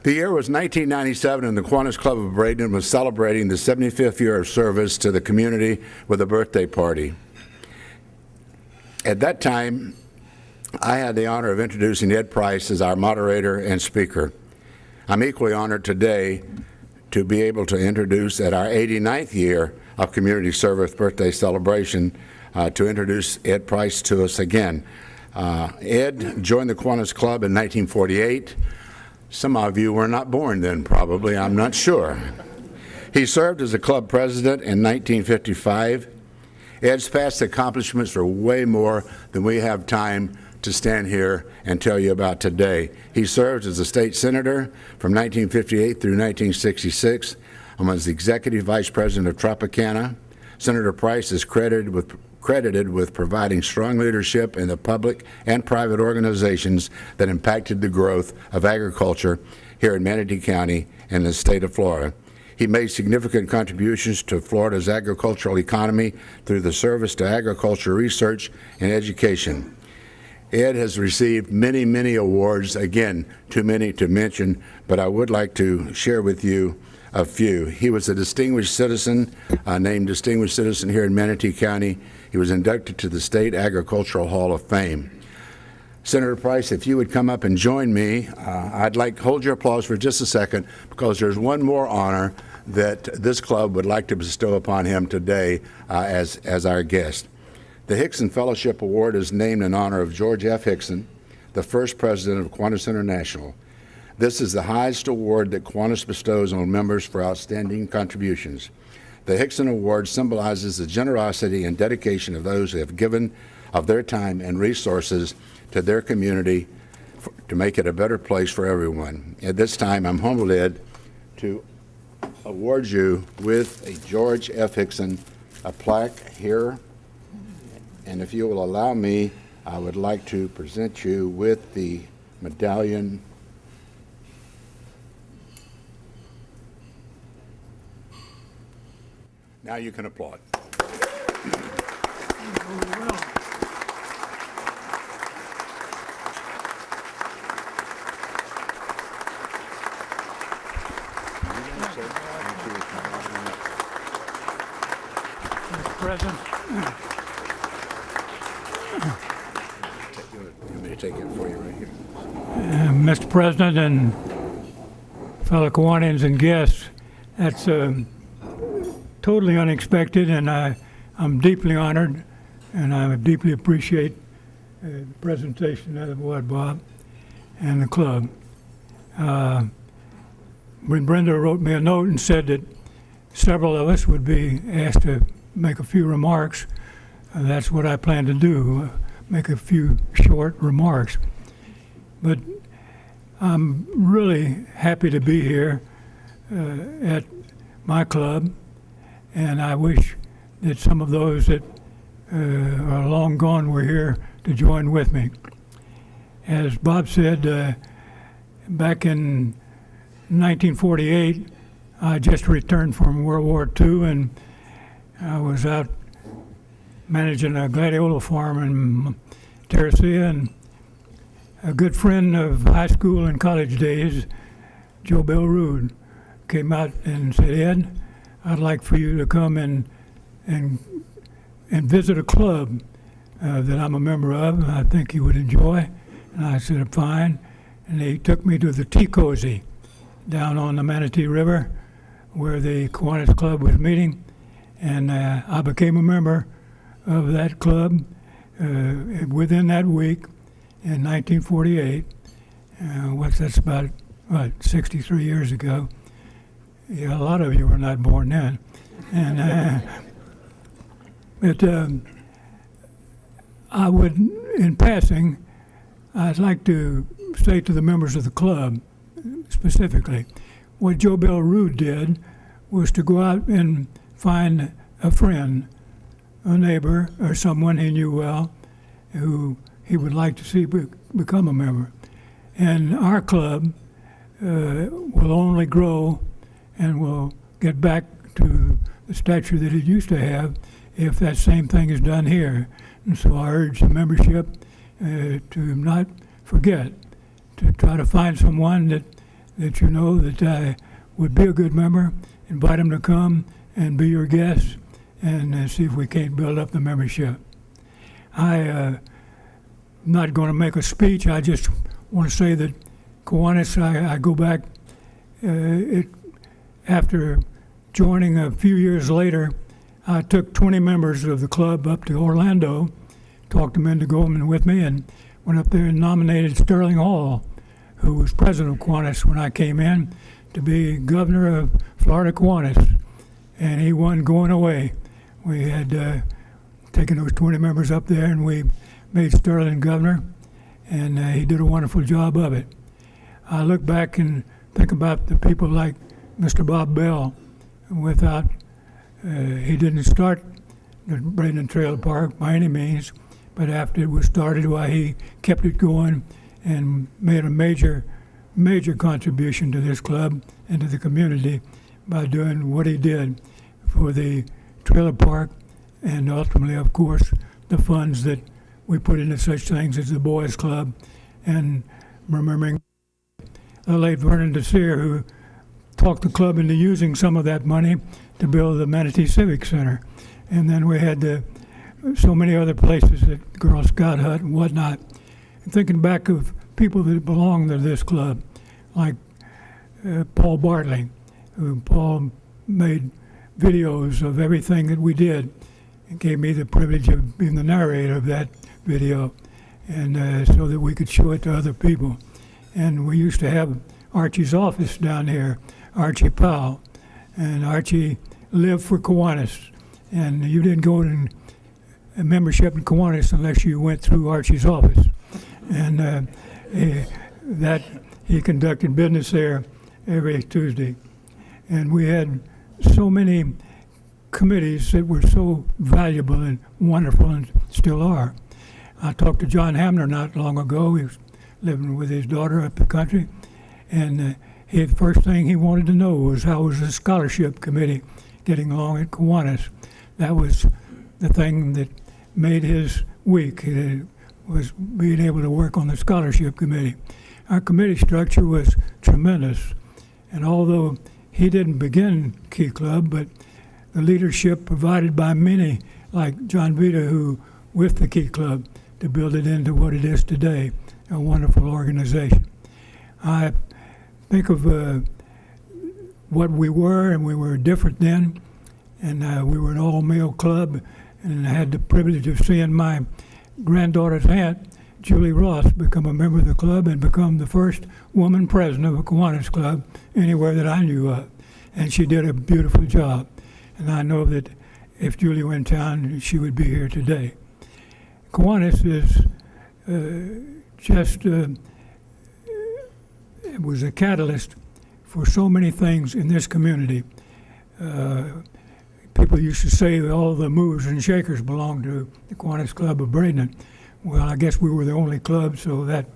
The year was 1997, and the Kiwanis Club of Bradenton was celebrating the 75th year of service to the community with a birthday party. At that time, I had the honor of introducing Ed Price as our moderator and speaker. I'm equally honored today to be able to introduce at our 89th year of community service birthday celebration to introduce Ed Price to us again. Ed joined the Kiwanis Club in 1948. Some of you were not born then, probably, I'm not sure. He served as a club president in 1955. Ed's past accomplishments are way more than we have time to stand here and tell you about today. He served as a state senator from 1958 through 1966 and was the executive vice president of Tropicana. Senator Price is credited with providing strong leadership in the public and private organizations that impacted the growth of agriculture here in Manatee County and the state of Florida. He made significant contributions to Florida's agricultural economy through the service to agriculture research and education. Ed has received many, many awards, again, too many to mention, but I would like to share with you a few. He was a distinguished citizen, named Distinguished Citizen here in Manatee County. He was inducted to the State Agricultural Hall of Fame. Senator Price, if you would come up and join me, I'd like, hold your applause for just a second, because there's one more honor that this club would like to bestow upon him today as our guest. The Hickson Fellowship Award is named in honor of George F. Hickson, the first president of Kiwanis International. This is the highest award that Kiwanis bestows on members for outstanding contributions. The Hickson Award symbolizes the generosity and dedication of those who have given of their time and resources to their community to make it a better place for everyone. At this time, I'm humbled, Ed, to award you with a George F. Hickson, a plaque here. And if you will allow me, I would like to present you with the medallion. Now you can applaud. Mr. President. You may take it for you right here. Mr. President and fellow Kiwanians and guests, that's totally unexpected, and I'm deeply honored, and I deeply appreciate the presentation of what Bob and the club. When Brenda wrote me a note and said that several of us would be asked to make a few remarks, that's what I plan to do, make a few short remarks. But I'm really happy to be here at my club, and I wish that some of those that are long gone were here to join with me. As Bob said, back in 1948, I just returned from World War II, and I was out managing a gladiola farm in Terracea, and a good friend of high school and college days, Joe Bill Rude, came out and said, Ed, I'd like for you to come and visit a club that I'm a member of, and I think you would enjoy. And I said, fine. And he took me to the Tea Cozy down on the Manatee River, where the Kiwanis Club was meeting. And I became a member of that club within that week in 1948. That's about, 63 years ago. Yeah, a lot of you were not born then. And I would, in passing, I'd like to say to the members of the club, specifically, what Joe Bill Rude did was to go out and find a friend, a neighbor, or someone he knew well, who he would like to see become a member. And our club will only grow and will get back to the stature that it used to have if that same thing is done here. And so I urge the membership to not forget, to try to find someone that that you know that I would be a good member, invite them to come and be your guests, and see if we can't build up the membership. I'm not going to make a speech. I just want to say that Kiwanis, I go back, after joining a few years later, I took 20 members of the club up to Orlando, talked them into going with me, and went up there and nominated Sterling Hall, who was president of Kiwanis when I came in, to be governor of Florida Kiwanis, and he won going away. We had taken those 20 members up there, and we made Sterling governor, and he did a wonderful job of it. I look back and think about the people like Mr. Bob Bell. Without, he didn't start the Braden Trail Park by any means, but after it was started, why he kept it going and made a major contribution to this club and to the community by doing what he did for the trailer park, and ultimately, of course, the funds that we put into such things as the Boys Club, and remembering the late Vernon Desir, who talked the club into using some of that money to build the Manatee Civic Center. And then we had so many other places, the Girl Scout hut and whatnot. And thinking back of people that belonged to this club, like Paul Bartley, who Paul made videos of everything that we did and gave me the privilege of being the narrator of that video, and so that we could show it to other people. And we used to have Archie's office down here, Archie Powell, and Archie lived for Kiwanis, and you didn't go in a membership in Kiwanis unless you went through Archie's office, and he conducted business there every Tuesday. And we had so many committees that were so valuable and wonderful and still are. I talked to John Hamner not long ago. He was living with his daughter up the country, and the first thing he wanted to know was how was the scholarship committee getting along at Kiwanis. That was the thing that made his week, was being able to work on the scholarship committee. Our committee structure was tremendous, and although he didn't begin Key Club, but the leadership provided by many, like John Vita, who with the Key Club, to build it into what it is today, a wonderful organization. I think of what we were, and we were different then, and we were an all-male club, and I had the privilege of seeing my granddaughter's aunt, Julie Ross, become a member of the club and become the first woman president of a Kiwanis club anywhere that I knew of. And she did a beautiful job. And I know that if Julie were in town, she would be here today. Kiwanis is it was a catalyst for so many things in this community. People used to say that all the movers and shakers belonged to the Kiwanis Club of Braden. Well, I guess we were the only club, so that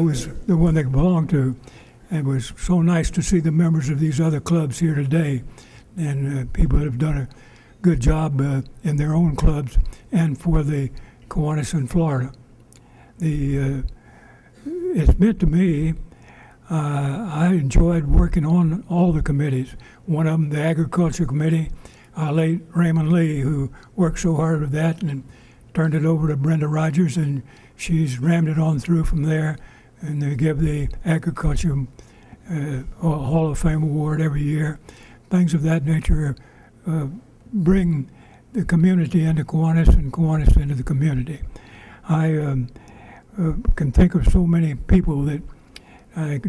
was the one they belonged to. It was so nice to see the members of these other clubs here today, and people that have done a good job in their own clubs and for the Kiwanis in Florida. It's meant to me, I enjoyed working on all the committees. One of them, the Agriculture Committee, late Raymond Lee, who worked so hard with that and turned it over to Brenda Rogers, and she's rammed it on through from there, and they give the Agriculture Hall of Fame Award every year. Things of that nature bring the community into Kiwanis and Kiwanis into the community. I can think of so many people that,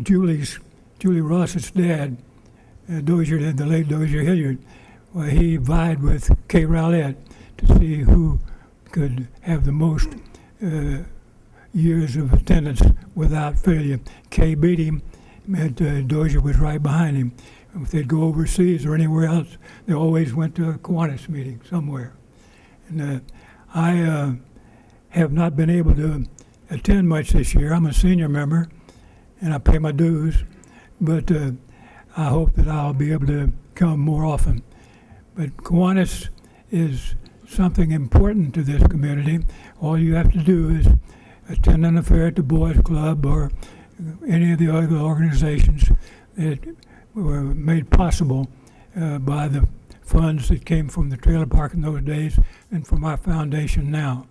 Julie Ross's dad, Dozier, the late Dozier Hilliard, well, he vied with Kay Rowlett to see who could have the most years of attendance without failure. Kay beat him, and Dozier was right behind him. If they'd go overseas or anywhere else, they always went to a Kiwanis meeting somewhere. And I have not been able to attend much this year. I'm a senior member, and I pay my dues, but I hope that I'll be able to come more often. But Kiwanis is something important to this community. All you have to do is attend an affair at the Boys Club or any of the other organizations that were made possible by the funds that came from the trailer park in those days and from our foundation now.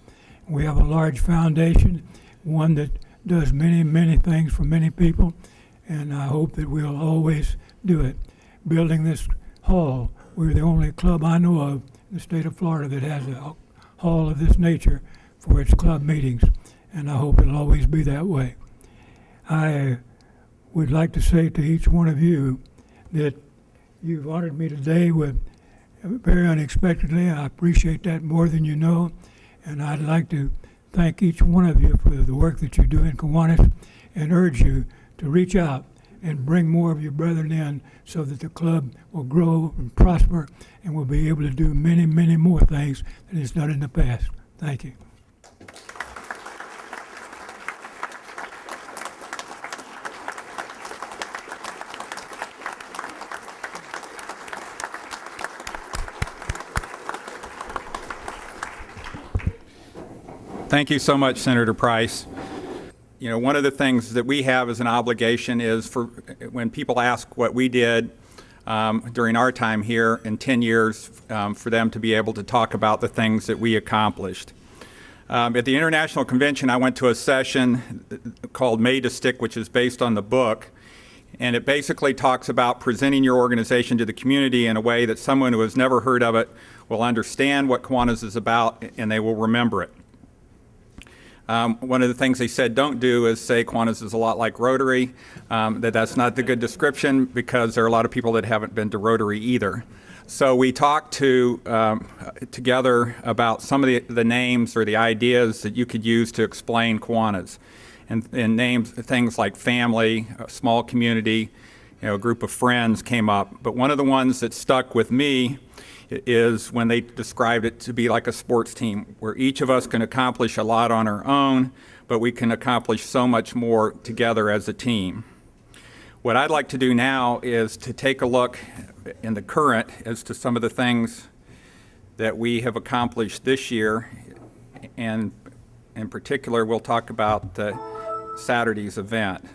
We have a large foundation, one that does many, many things for many people, and I hope that we'll always do it. Building this hall, we're the only club I know of in the state of Florida that has a hall of this nature for its club meetings, and I hope it'll always be that way. I would like to say to each one of you that you've honored me today with very unexpectedly. I appreciate that more than you know, and I'd like to thank each one of you for the work that you do in Kiwanis and urge you to reach out and bring more of your brethren in so that the club will grow and prosper and will be able to do many, many more things than it's done in the past. Thank you. Thank you so much, Senator Price. You know, one of the things that we have as an obligation is for when people ask what we did during our time here in 10 years, for them to be able to talk about the things that we accomplished. At the International Convention, I went to a session called Made to Stick, which is based on the book, and it basically talks about presenting your organization to the community in a way that someone who has never heard of it will understand what Kiwanis is about and they will remember it. One of the things they said don't do is say Kiwanis is a lot like Rotary, that's not the good description because there are a lot of people that haven't been to Rotary either. So we talked together about some of the names or the ideas that you could use to explain Kiwanis, and names, things like family, a small community, a group of friends came up. But one of the ones that stuck with me is when they described it to be like a sports team, where each of us can accomplish a lot on our own, but we can accomplish so much more together as a team. What I'd like to do now is to take a look in the current as to some of the things that we have accomplished this year, and in particular, we'll talk about Saturday's event.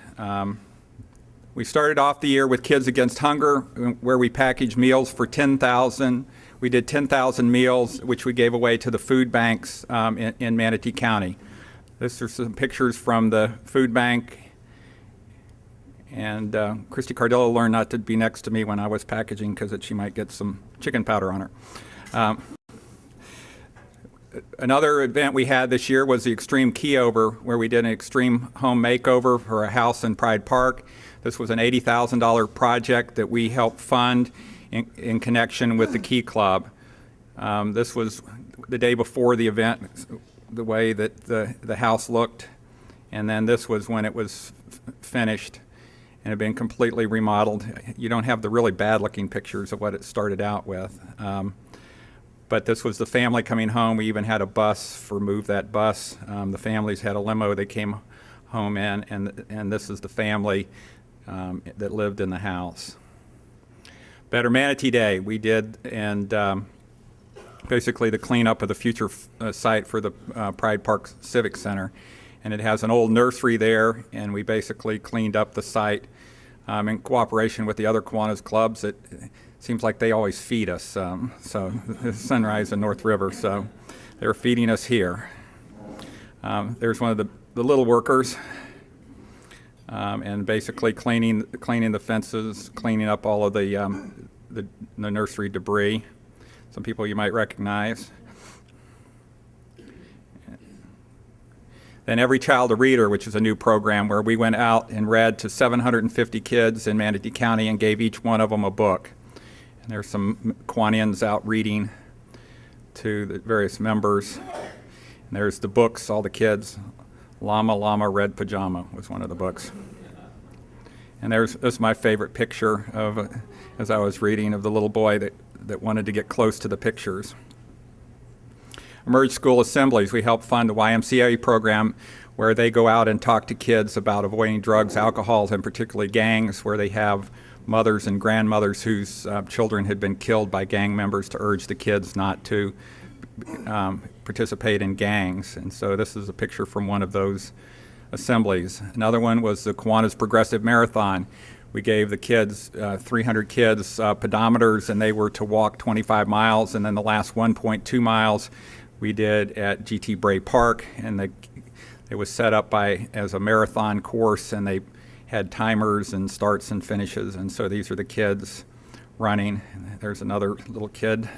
We started off the year with Kids Against Hunger, where we packaged meals for 10,000. We did 10,000 meals, which we gave away to the food banks in Manatee County. These are some pictures from the food bank. And Christy Cardillo learned not to be next to me when I was packaging because she might get some chicken powder on her. Another event we had this year was the Extreme Keyover, where we did an extreme home makeover for a house in Pride Park. This was an $80,000 project that we helped fund in connection with the Key Club. This was the day before the event, the way that the house looked, and then this was when it was finished and had been completely remodeled. You don't have the really bad-looking pictures of what it started out with. But this was the family coming home. We even had a bus for Move That Bus. The families had a limo they came home in, and this is the family that lived in the house. Better Manatee Day we did, and basically the cleanup of the future site for the Pride Park Civic Center. And it has an old nursery there, and we basically cleaned up the site in cooperation with the other Kiwanis clubs. It seems like they always feed us, so Sunrise and North River, so they're feeding us here. There's one of the little workers, and basically cleaning the fences, cleaning up all of the nursery debris. Some people you might recognize. Then Every Child a Reader, which is a new program where we went out and read to 750 kids in Manatee County and gave each one of them a book. And there's some Kiwanians out reading to the various members. And there's the books, all the kids. Llama, Llama, Red Pajama was one of the books. And that's my favorite picture of, as I was reading, of the little boy that wanted to get close to the pictures. Emerge School Assemblies, we help fund the YMCA program where they go out and talk to kids about avoiding drugs, alcohol, and particularly gangs, where they have mothers and grandmothers whose children had been killed by gang members to urge the kids not to participate in gangs. And so this is a picture from one of those assemblies. Another one was the Kiwanis Progressive Marathon. We gave the kids, 300 kids, pedometers, and they were to walk 25 miles, and then the last 1.2 miles we did at GT Bray Park, and it was set up as a marathon course, and they had timers and starts and finishes, and so these are the kids running. There's another little kid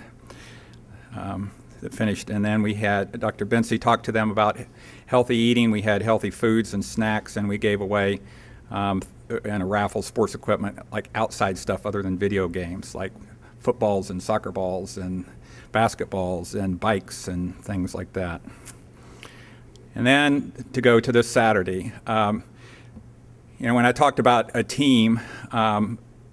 that finished, and then we had Dr. Bency talk to them about healthy eating. We had healthy foods and snacks, and we gave away and a raffle sports equipment, like outside stuff other than video games, like footballs and soccer balls and basketballs and bikes and things like that. And then to go to this Saturday, when I talked about a team,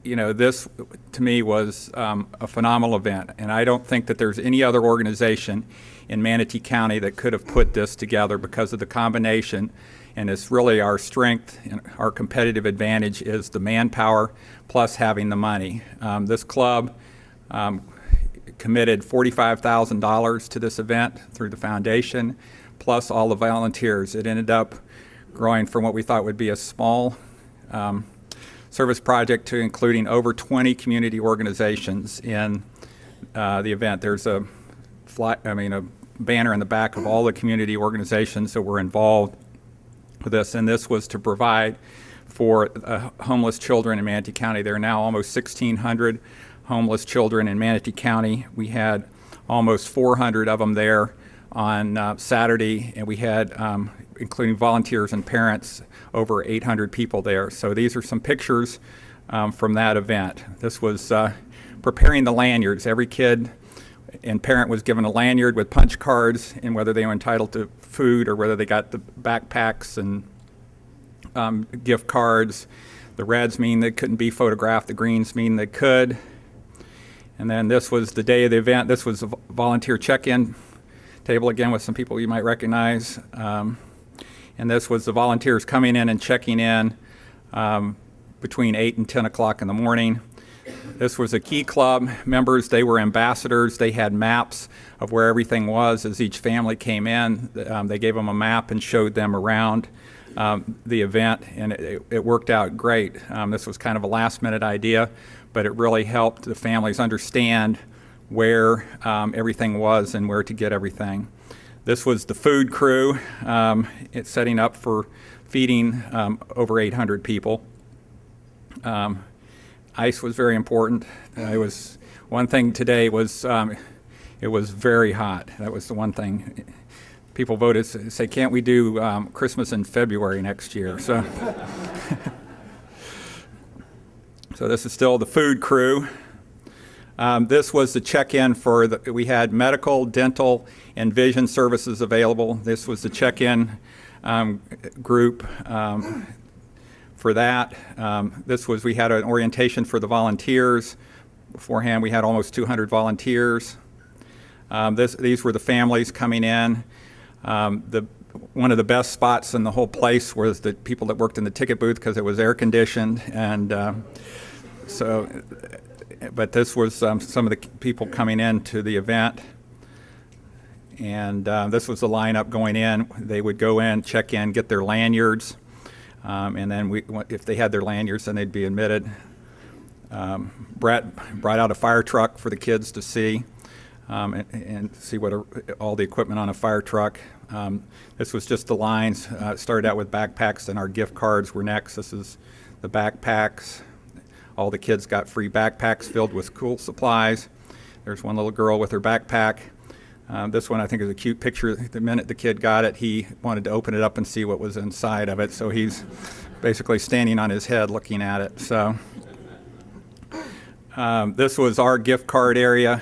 this to me was a phenomenal event, and I don't think that there's any other organization in Manatee County that could have put this together because of the combination. And it's really our strength and our competitive advantage is the manpower plus having the money. This club committed $45,000 to this event through the foundation, plus all the volunteers. It ended up growing from what we thought would be a small service project to including over 20 community organizations in the event. There's a banner in the back of all the community organizations that were involved with this, and this was to provide for homeless children in Manatee County. There are now almost 1,600 homeless children in Manatee County. We had almost 400 of them there on Saturday, and we had, including volunteers and parents, over 800 people there. So these are some pictures from that event. This was preparing the lanyards. Every kid and parent was given a lanyard with punch cards, and whether they were entitled to food or whether they got the backpacks and gift cards. The reds mean they couldn't be photographed, the greens mean they could. And then this was the day of the event. This was a volunteer check-in table again with some people you might recognize. And this was the volunteers coming in and checking in between 8 and 10 o'clock in the morning. This was a Key Club members. They were ambassadors. They had maps of where everything was as each family came in. They gave them a map and showed them around the event, and it worked out great. This was kind of a last-minute idea, but it really helped the families understand where everything was and where to get everything. This was the food crew. It's setting up for feeding over 800 people. Ice was very important. One thing today was it was very hot. That was the one thing. People voted, say, can't we do Christmas in February next year? So, so this is still the food crew. This was the check-in for we had medical, dental, and vision services available. This was the check-in group for that. We had an orientation for the volunteers. Beforehand, we had almost 200 volunteers. These were the families coming in. One of the best spots in the whole place was the people that worked in the ticket booth because it was air conditioned, and but this was some of the people coming into the event, and this was the lineup going in. They would go in, check in, get their lanyards, and then if they had their lanyards, then they'd be admitted. Brett brought out a fire truck for the kids to see. And see what all the equipment on a fire truck. This was just the lines. It started out with backpacks, and our gift cards were next. This is the backpacks. All the kids got free backpacks filled with school supplies. There's one little girl with her backpack. This one I think is a cute picture. The minute the kid got it, he wanted to open it up and see what was inside of it. So he's basically standing on his head looking at it. So this was our gift card area.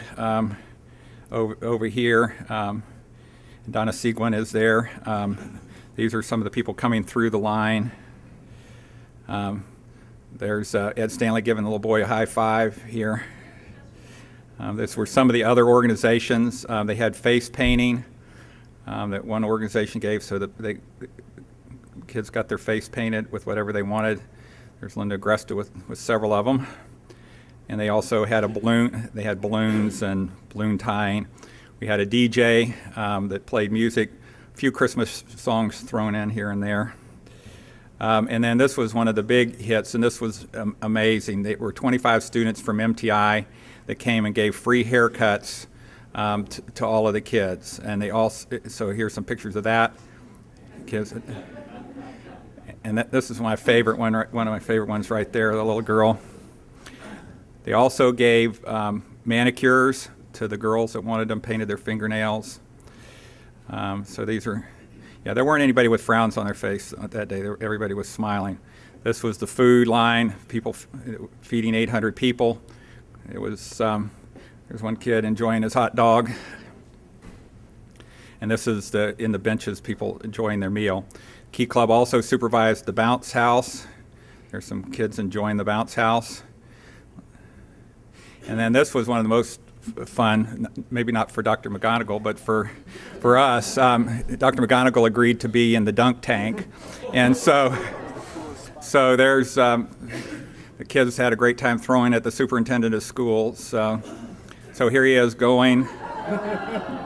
Over here, Donna Seguin is there. These are some of the people coming through the line. There's Ed Stanley giving the little boy a high five here. These were some of the other organizations. They had face painting that one organization gave, so that the kids got their face painted with whatever they wanted. There's Linda Agresta with several of them. And they also had a balloon. They had balloons and balloon tying. We had a DJ that played music, a few Christmas songs thrown in here and there. And then this was one of the big hits, and this was amazing. There were 25 students from MTI that came and gave free haircuts to all of the kids. And they all, so here's some pictures of that. Kids. And this is my favorite one of my favorite ones right there, the little girl. They also gave manicures to the girls that wanted them, painted their fingernails. So these are, yeah, there weren't anybody with frowns on their face that day. Everybody was smiling. This was the food line, people feeding 800 people. It was, there's one kid enjoying his hot dog. And this is in the benches, people enjoying their meal. Key Club also supervised the bounce house. There's some kids enjoying the bounce house. And then this was one of the most fun, maybe not for Dr. McGonigal, but for us. Dr. McGonigal agreed to be in the dunk tank. And so there's, the kids had a great time throwing at the superintendent of schools. So here he is going,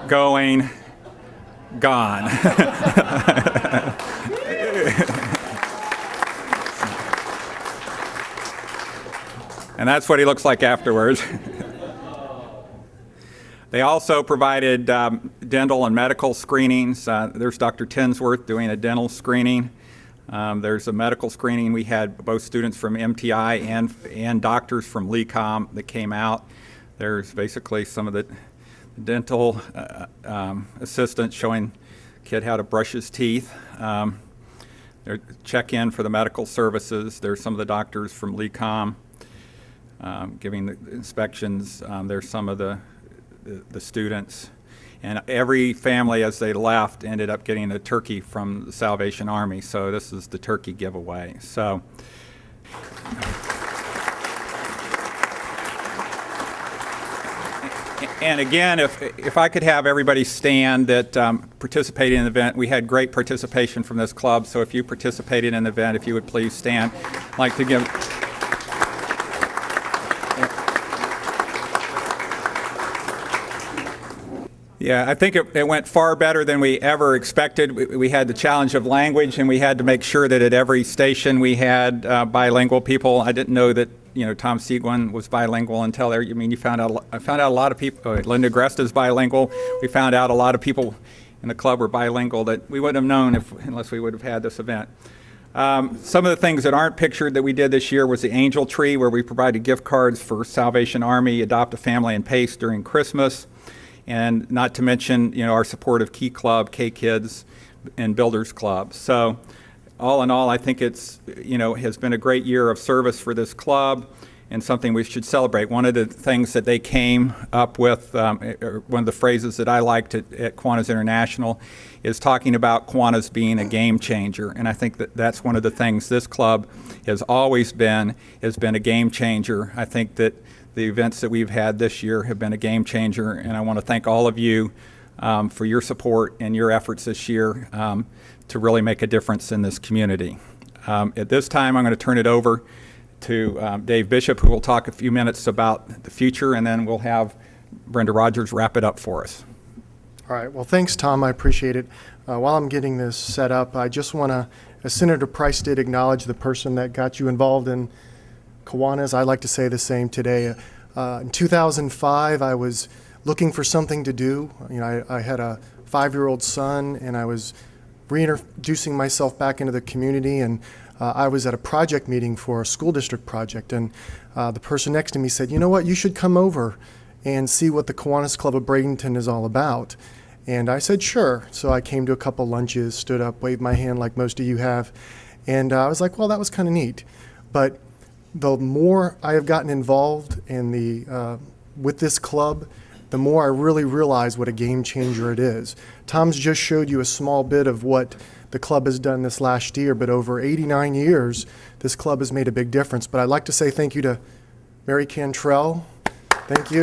gone. And that's what he looks like afterwards. They also provided dental and medical screenings. There's Dr. Tinsworth doing a dental screening. There's a medical screening. We had both students from MTI and doctors from LECOM that came out. There's basically some of the dental assistants showing the kid how to brush his teeth. There's check-in for the medical services. There's some of the doctors from LECOM giving the inspections. There's some of the students. And every family, as they left, ended up getting a turkey from the Salvation Army. So this is the turkey giveaway. So. And again, if I could have everybody stand that participated in the event, we had great participation from this club. So if you participated in the event, if you would please stand. I'd like to give. Yeah, I think it went far better than we ever expected. We had the challenge of language, and we had to make sure that at every station we had bilingual people. I didn't know that, Tom Seguin was bilingual until there. I found out a lot of people. Linda Grest is bilingual. We found out a lot of people in the club were bilingual that we wouldn't have known unless we would have had this event. Some of the things that aren't pictured that we did this year was the Angel Tree, where we provided gift cards for Salvation Army, Adopt a Family, and PACE during Christmas. And not to mention, our support of Key Club, K-Kids, and Builders Club. So all in all, I think it's, has been a great year of service for this club and something we should celebrate. One of the things that they came up with, or one of the phrases that I liked at Kiwanis International is talking about Kiwanis being a game changer. And I think that that's one of the things this club has always been, a game changer. I think that the events that we've had this year have been a game changer, and I want to thank all of you for your support and your efforts this year to really make a difference in this community. At this time, I'm going to turn it over to Dave Bishop, who will talk a few minutes about the future, and then we'll have Brenda Rogers wrap it up for us. All right. Well, thanks, Tom. I appreciate it. While I'm getting this set up, I just want to, as Senator Price did, acknowledge the person that got you involved in Kiwanis. I like to say the same today. In 2005, I was looking for something to do. I had a 5-year-old son, and I was reintroducing myself back into the community, and I was at a project meeting for a school district project, and the person next to me said, "You know what, you should come over and see what the Kiwanis Club of Bradenton is all about." And I said, sure. So I came to a couple lunches, stood up, waved my hand like most of you have, and I was like, well, that was kind of neat. But the more I have gotten involved in with this club, the more I really realize what a game changer it is. Tom's just showed you a small bit of what the club has done this last year, but over 89 years, this club has made a big difference. But I'd like to say thank you to Mary Cantrell. Thank you.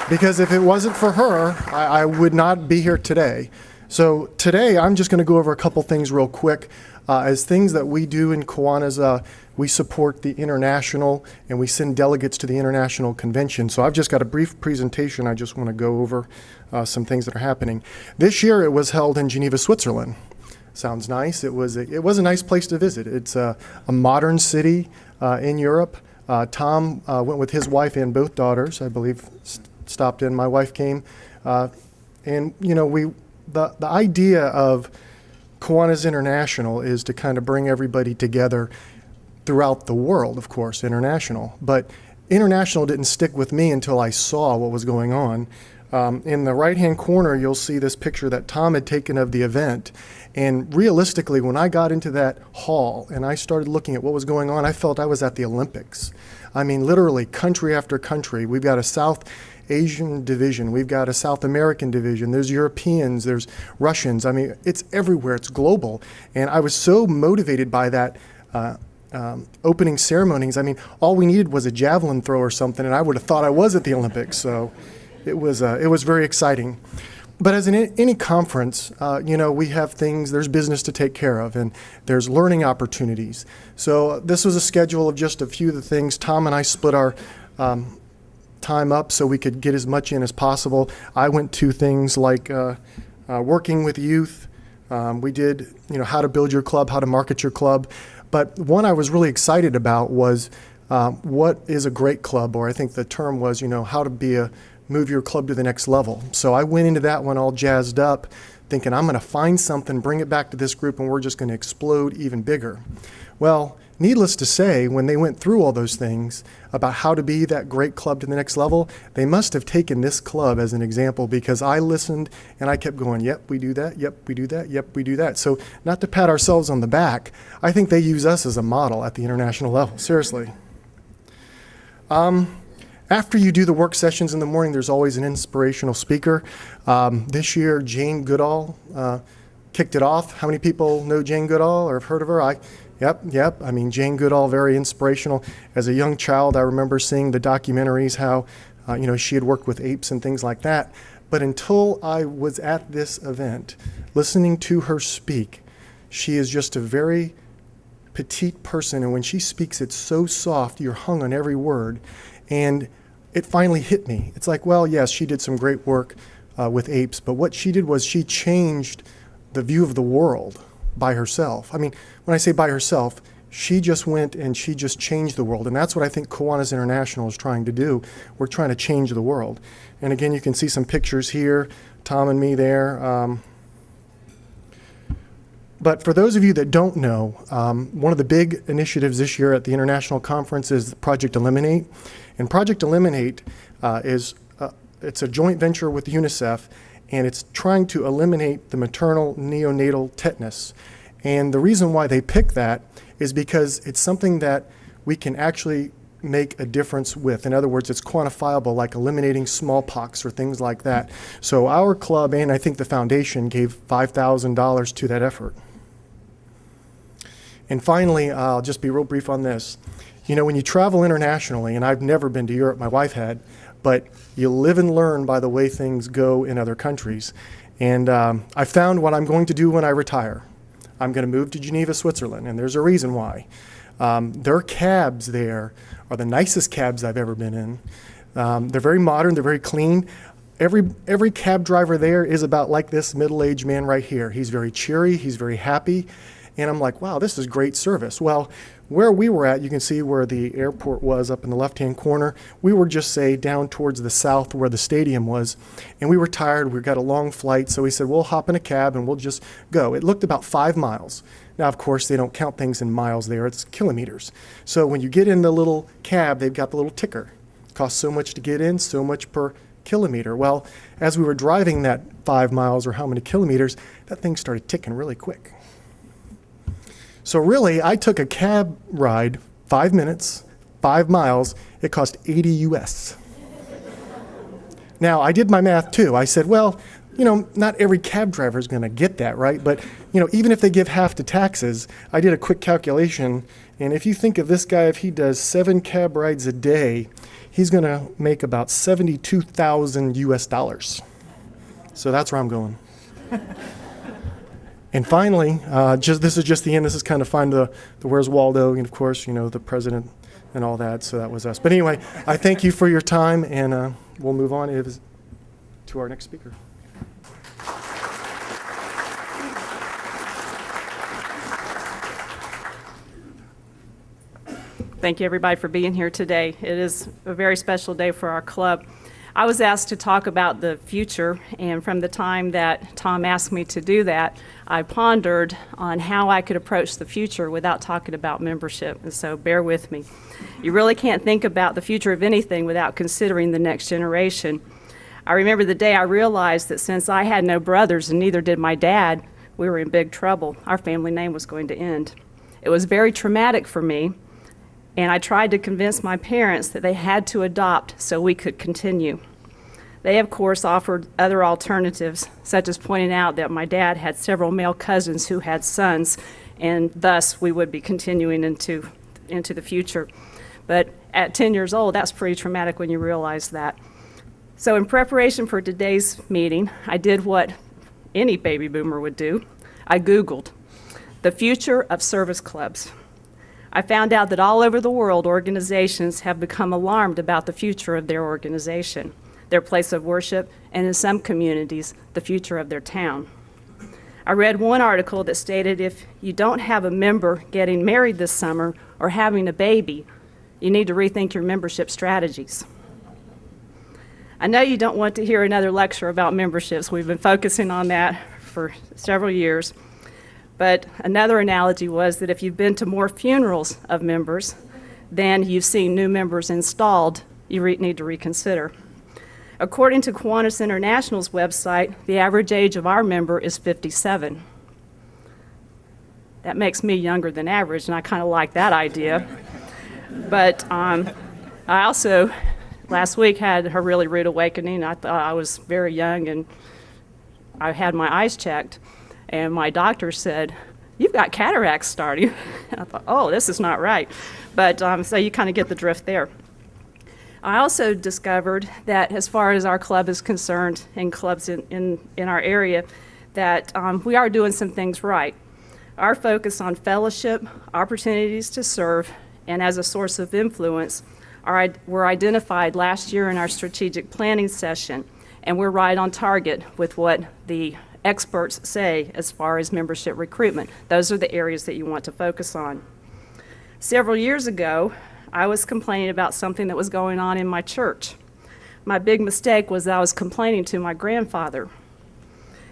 Because if it wasn't for her, I would not be here today. So today, I'm just going to go over a couple things real quick. As things that we do in Kiwanis, we support the international and we send delegates to the international convention. So I've just got a brief presentation. I just want to go over some things that are happening. This year it was held in Geneva, Switzerland. Sounds nice. It was a nice place to visit. It's a modern city in Europe. Tom went with his wife and both daughters, I believe, stopped in. My wife came. And, you know, the idea of Kiwanis International is to kind of bring everybody together throughout the world, of course, international. But international didn't stick with me until I saw what was going on. In the right-hand corner, you'll see this picture that Tom had taken of the event. And realistically, when I got into that hall and I started looking at what was going on, I felt I was at the Olympics. I mean, literally, country after country. We've got a South Asian division. We've got a South American division. There's Europeans. There's Russians. I mean, it's everywhere. It's global. And I was so motivated by that opening ceremonies. I mean, all we needed was a javelin throw or something, and I would have thought I was at the Olympics. So it was very exciting. But as in any conference, you know, we have things, there's business to take care of, and there's learning opportunities. So this was a schedule of just a few of the things. Tom and I split our time up so we could get as much in as possible. I went to things like working with youth. We did, you know, how to build your club, how to market your club. But one I was really excited about was what is a great club, or I think the term was, you know, how to move your club to the next level. So I went into that one all jazzed up, thinking I'm going to find something, bring it back to this group, and we're just going to explode even bigger. Well, needless to say, when they went through all those things about how to be that great club to the next level, they must have taken this club as an example, because I listened and I kept going, yep, we do that, yep, we do that, yep, we do that. So not to pat ourselves on the back, I think they use us as a model at the international level, seriously. After you do the work sessions in the morning, there's always an inspirational speaker. This year, Jane Goodall kicked it off. How many people know Jane Goodall or have heard of her? Yep. I mean, Jane Goodall, very inspirational. As a young child, I remember seeing the documentaries, how you know, she had worked with apes and things like that. But until I was at this event, listening to her speak, she is just a very petite person, and when she speaks, it's so soft, you're hung on every word. And it finally hit me. It's like, well, yes, she did some great work with apes, but what she did was she changed the view of the world by herself. I mean, when I say by herself, she just went and she just changed the world. And that's what I think Kiwanis International is trying to do. We're trying to change the world. And again, you can see some pictures here, Tom and me there. But for those of you that don't know, one of the big initiatives this year at the International Conference is Project Eliminate. And Project Eliminate it's a joint venture with UNICEF, and it's trying to eliminate the maternal neonatal tetanus. And the reason why they pick that is because it's something that we can actually make a difference with. In other words, it's quantifiable, like eliminating smallpox or things like that. So our club, and I think the foundation, gave $5,000 to that effort. And finally, I'll just be real brief on this. You know, when you travel internationally, and I've never been to Europe, my wife had, but you live and learn by the way things go in other countries. And I found what I'm going to do when I retire. I'm going to move to Geneva, Switzerland, and there's a reason why. Their cabs there are the nicest cabs I've ever been in. They're very modern, they're very clean. Every cab driver there is about like this middle-aged man right here. He's very cheery, he's very happy. And I'm like, wow, this is great service. Well, where we were at, you can see where the airport was up in the left-hand corner. We were just, say, down towards the south where the stadium was. And we were tired. We got a long flight. So we said, we'll hop in a cab and we'll just go. It looked about 5 miles. Now, of course, they don't count things in miles there. It's kilometers. So when you get in the little cab, they've got the little ticker. It costs so much to get in, so much per kilometer. Well, as we were driving that 5 miles or how many kilometers, that thing started ticking really quick. So really, I took a cab ride, 5 minutes, 5 miles. It cost 80 US. Now, I did my math too. I said, well, you know, not every cab driver is going to get that, right? But, you know, even if they give half the taxes, I did a quick calculation. And if you think of this guy, if he does 7 cab rides a day, he's going to make about 72,000 US dollars. So that's where I'm going. And finally, this is just the end. This is kind of fun, the Where's Waldo, and of course, you know, the president and all that, so that was us. But anyway, I thank you for your time, and we'll move on to our next speaker. Thank you, everybody, for being here today. It is a very special day for our club. I was asked to talk about the future, and from the time that Tom asked me to do that, I pondered on how I could approach the future without talking about membership, and so bear with me. You really can't think about the future of anything without considering the next generation. I remember the day I realized that since I had no brothers and neither did my dad, we were in big trouble. Our family name was going to end. It was very traumatic for me, and I tried to convince my parents that they had to adopt so we could continue. They, of course, offered other alternatives, such as pointing out that my dad had several male cousins who had sons, and thus we would be continuing into the future. But at 10 years old, that's pretty traumatic when you realize that. So in preparation for today's meeting, I did what any baby boomer would do. I Googled the future of service clubs. I found out that all over the world, organizations have become alarmed about the future of their organization, their place of worship, and in some communities, the future of their town. I read one article that stated if you don't have a member getting married this summer or having a baby, you need to rethink your membership strategies. I know you don't want to hear another lecture about memberships. We've been focusing on that for several years. But another analogy was that if you've been to more funerals of members than you've seen new members installed, you need to reconsider. According to Kiwanis International's website, the average age of our member is 57. That makes me younger than average, and I kind of like that idea. But I also, last week, had a really rude awakening. I thought I was very young, and I had my eyes checked. And my doctor said, "You've got cataracts starting." I thought, oh, this is not right. But so you kind of get the drift there. I also discovered that as far as our club is concerned, and clubs in our area, that we are doing some things right. Our focus on fellowship, opportunities to serve, and as a source of influence were identified last year in our strategic planning session, and we're right on target with what the experts say as far as membership recruitment. Those are the areas that you want to focus on. Several years ago, I was complaining about something that was going on in my church. My big mistake was that I was complaining to my grandfather.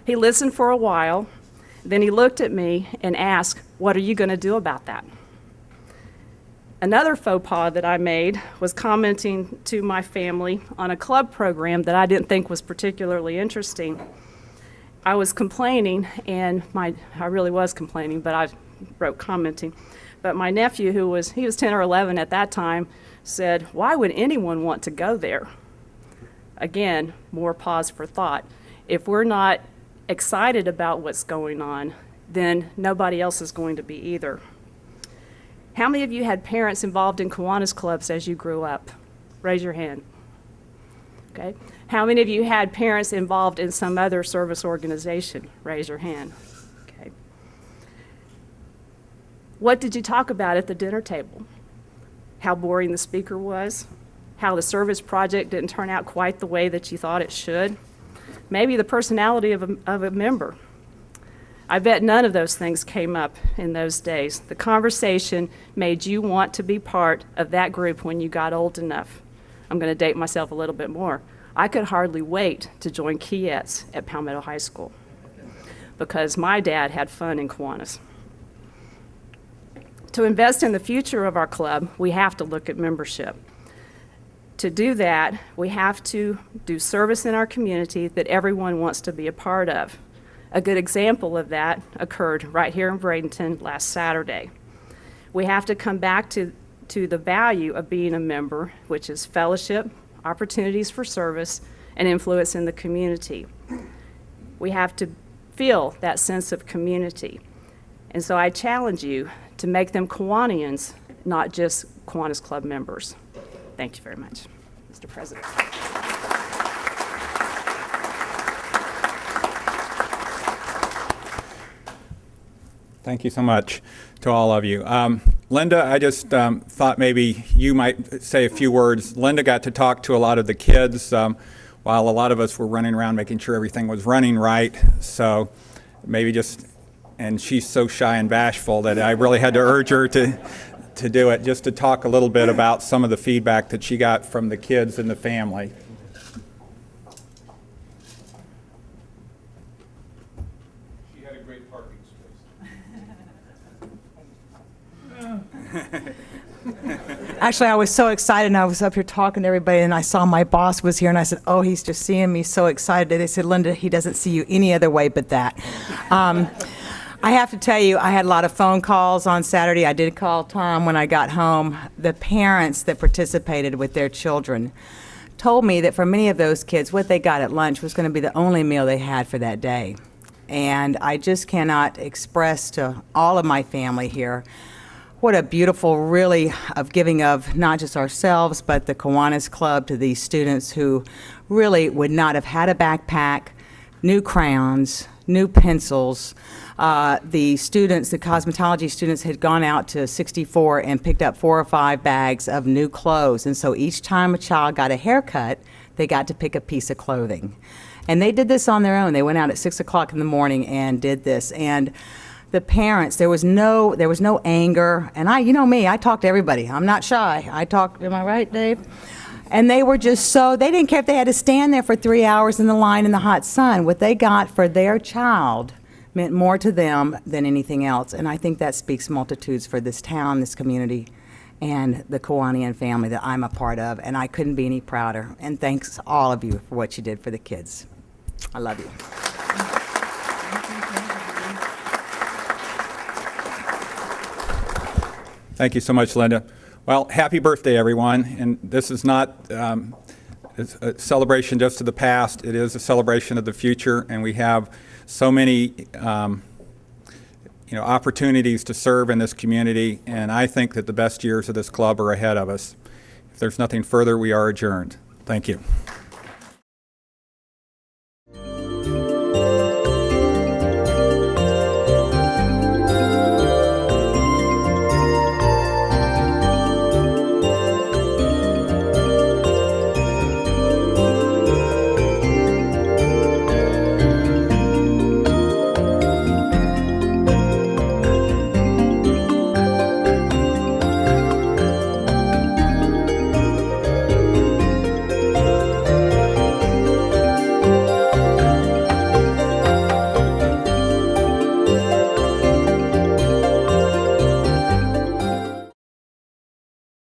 He listened for a while, then he looked at me and asked, "What are you going to do about that?" Another faux pas that I made was commenting to my family on a club program that I didn't think was particularly interesting. I was complaining, and I really was complaining, but I wrote commenting. But my nephew, he was 10 or 11 at that time, said, "Why would anyone want to go there?" Again, more pause for thought. If we're not excited about what's going on, then nobody else is going to be either. How many of you had parents involved in Kiwanis clubs as you grew up? Raise your hand. Okay. How many of you had parents involved in some other service organization? Raise your hand. Okay. What did you talk about at the dinner table? How boring the speaker was? How the service project didn't turn out quite the way that you thought it should? Maybe the personality of a member. I bet none of those things came up in those days. The conversation made you want to be part of that group when you got old enough. I'm going to date myself a little bit more. I could hardly wait to join Kiets at Palmetto High School because my dad had fun in Kiwanis. To invest in the future of our club, we have to look at membership. To do that, we have to do service in our community that everyone wants to be a part of. A good example of that occurred right here in Bradenton last Saturday. We have to come back to the value of being a member, which is fellowship, opportunities for service, and influence in the community. We have to feel that sense of community. And so I challenge you to make them Kiwanians, not just Kiwanis Club members. Thank you very much, Mr. President. Thank you so much to all of you. Linda, I just thought maybe you might say a few words. Linda got to talk to a lot of the kids while a lot of us were running around making sure everything was running right. So maybe just, and she's so shy and bashful that I really had to urge her to do it, just to talk a little bit about some of the feedback that she got from the kids and the family. She had a great parking space. Actually, I was so excited, and I was up here talking to everybody, and I saw my boss was here, and I said, oh, he's just seeing me so excited. They said, Linda, he doesn't see you any other way but that. I have to tell you, I had a lot of phone calls on Saturday. I did call Tom when I got home. The parents that participated with their children told me that for many of those kids, what they got at lunch was going to be the only meal they had for that day. And I just cannot express to all of my family here what a beautiful, really, of giving of not just ourselves, but the Kiwanis Club to these students who really would not have had a backpack, new crayons, new pencils. The students, the cosmetology students, had gone out to 64 and picked up 4 or 5 bags of new clothes. And so each time a child got a haircut, they got to pick a piece of clothing. And they did this on their own. They went out at 6 o'clock in the morning and did this. And the parents, there was no anger. And you know me, I talk to everybody. I'm not shy. Am I right, Dave? And they were just they didn't care if they had to stand there for 3 hours in the line in the hot sun. What they got for their child meant more to them than anything else. And I think that speaks multitudes for this town, this community, and the Kiwanian family that I'm a part of. And I couldn't be any prouder. And thanks all of you for what you did for the kids. I love you. Thank you so much, Linda. Well, happy birthday, everyone. And this is not a celebration just of the past. It is a celebration of the future, and we have so many opportunities to serve in this community, and I think that the best years of this club are ahead of us. If there's nothing further, we are adjourned. Thank you.